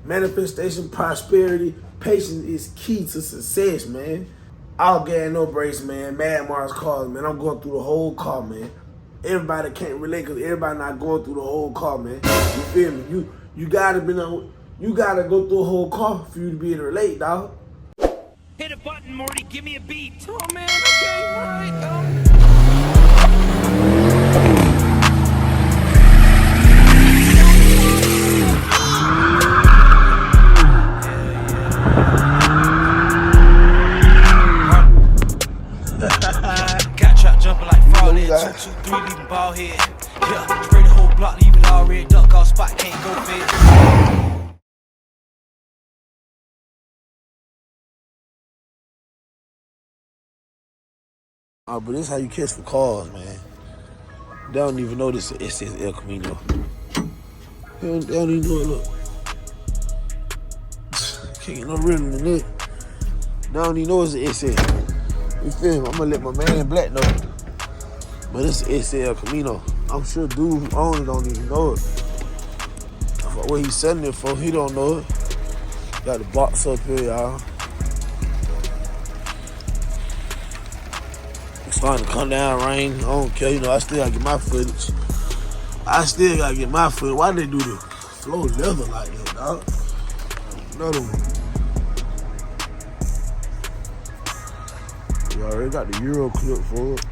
Manifestation, prosperity, patience is key to success, man. All gas, no brakes, man. Mad Mars cars, man. I'm going through the whole car, man. Everybody can't relate because everybody not going through the whole car, man. You feel me? You gotta go through a whole car for you to be able to relate, dog. Hit a button, Morty. Give me a beat. Oh man, okay, all right. Got trap jumping like fraud. 2, 2, 3, leaving ball head. Yeah, spray the whole block, leave it all red. Duck off spot, can't go fit. Oh, but this is how you catch for cars, man. They don't even know this is SS El Camino. They don't even know it, look. Can't get no rhythm in it. They don't even know it's an SS. You feel me? I'm gonna let my man in black know. But it's SS El Camino. I'm sure dude who owns it don't even know it. What he's selling it for, he don't know it. Got the box up here, y'all. It's starting to come down, rain. I don't care, I still gotta get my footage. Why they do the flow leather like that, dog? Another one. You already got the Euro clip for it.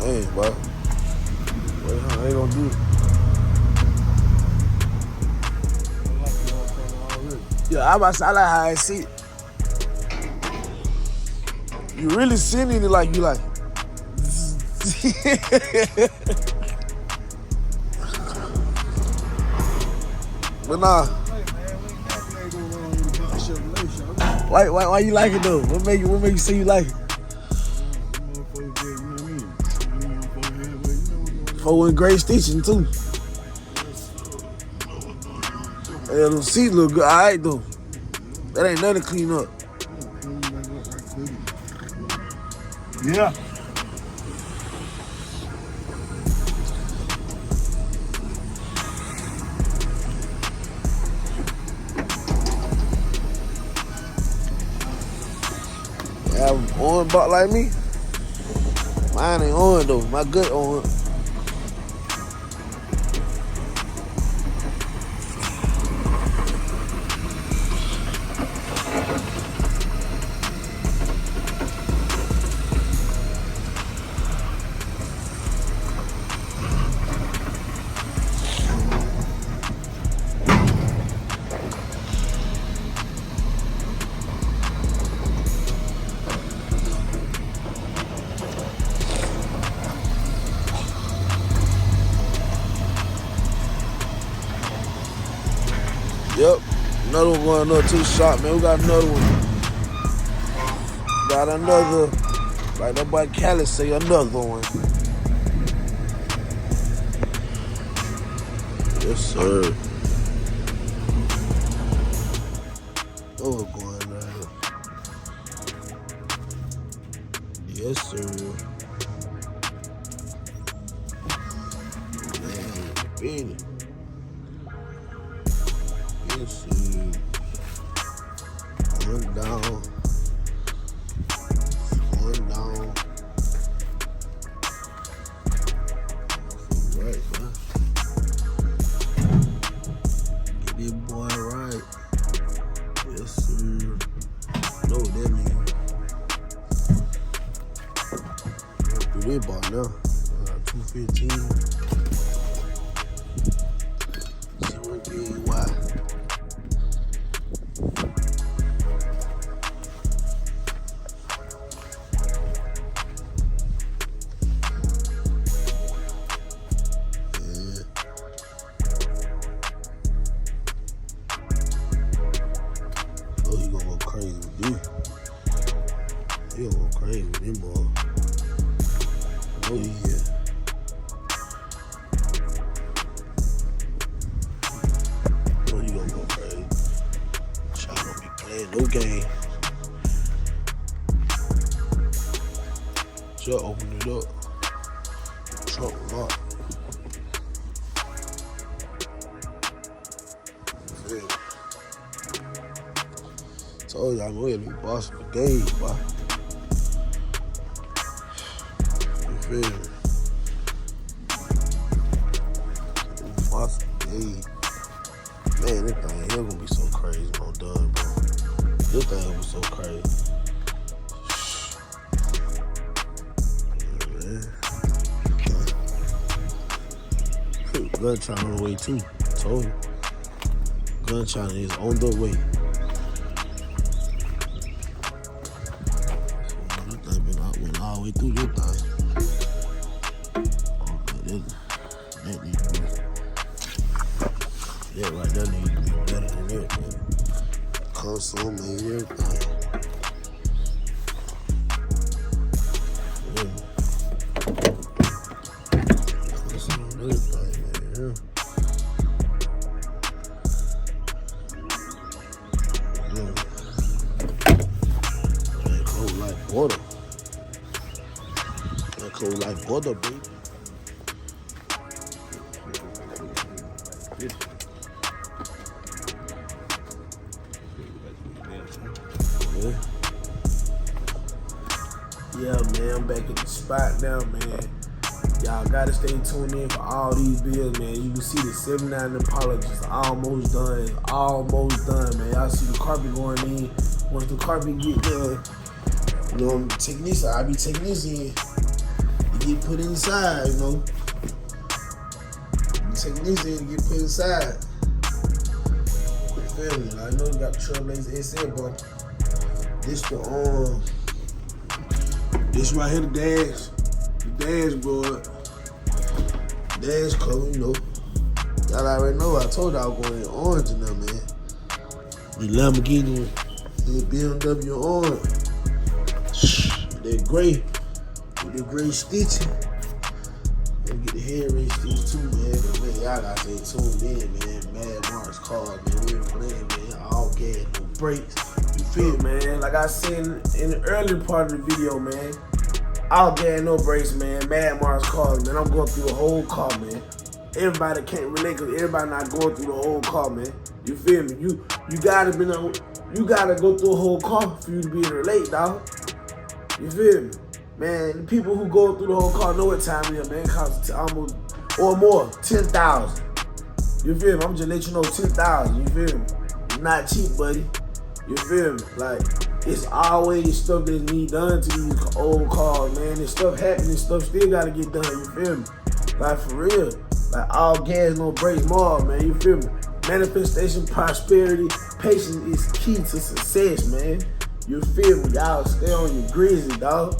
Hey, bro. I ain't gonna do it. Yeah, I like how I see it. You really sending it like you like. But nah. Why you like it though? What make you say you like it? For in great stitching too. Yeah, them seats look good. Alright though. That ain't nothing to clean up. Yeah. Have an on butt like me? Mine ain't on though. My gut on. Yep, another one going up to the shop, man. We got another one. Got another, like that boy Cali say, another one. Yes, sir. Oh, going right here. Yes, sir. Man, Benny. Yes, sir. One down. One down. Right, man. Get this boy right. Yes, sir. Know what that means. Through this bar now. 215. I'ma oh, he gonna go crazy with you. He gonna go crazy with him, boy. Oh, yeah. Oh, you gonna go crazy. Y'all don't be playing no game. Just open it up. Trunk lock. Yeah. Told you I'm ready to be boss of the game, boy. You feel me? Boss of the game. Man, this thing here gonna be so crazy when I'm done, bro. This thing gonna be so crazy. Yeah, man. Gun China on the way too. Told you. Gun China is on the way. This thing went all the way through this thing. Okay, that needs to be. That right there needs to be better than everything. Console made everything. Yeah. Console made everything, man. Yeah. Man, cold like butter. Man, cold like butter, baby. Yeah, man, I'm back at the spot now, man. Y'all gotta stay tuned in for all these videos, man. You can see the 79 Impala just almost done. It's almost done, man. Y'all see the carpet going in. Once the carpet get done, you know, I be taking this in. To get put inside, you know. I'm taking this in to get put inside. You feel me? I know you got the Trailblazer SS, but this right here, the dashboard, dash color, you know. Y'all already know. I told y'all I was going in orange in there, man. The Lamborghini, the BMW orange, that gray, with the gray stitching. And get the head rate stitch too, man. But man, y'all gotta stay tuned in, man. Mad Marks cars, man. We ain't playing, man. All gas, no brakes. You feel, man? Like I said in the earlier part of the video, man. All gas, no brakes, man. Mad Mars cars, man. I'm going through the whole car, man. Everybody can't relate because everybody not going through the whole car, man. You feel me? You gotta go through a whole car for you to be able to relate, dog. You feel me? Man, the people who go through the whole car know what time it is, man. It costs almost or more, 10,000. You feel me? I'm just let you know 10,000. You feel me? It's not cheap, buddy. You feel me? Like, it's always stuff that needs done to these old cars, man. There's stuff happening, stuff still gotta get done, you feel me? Like, for real. Like, all gas, no brakes, more, man, you feel me? Manifestation, prosperity, patience is key to success, man. You feel me? Y'all stay on your grizzly, dog.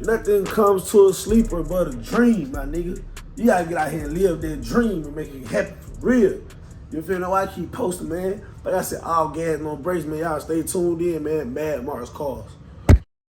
Nothing comes to a sleeper but a dream, my nigga. You gotta get out here and live that dream and make it happen for real. You feel me? Why I keep posting, man? Like I said, all gas, no brakes, man. Y'all stay tuned in, man. Mad Marks cars.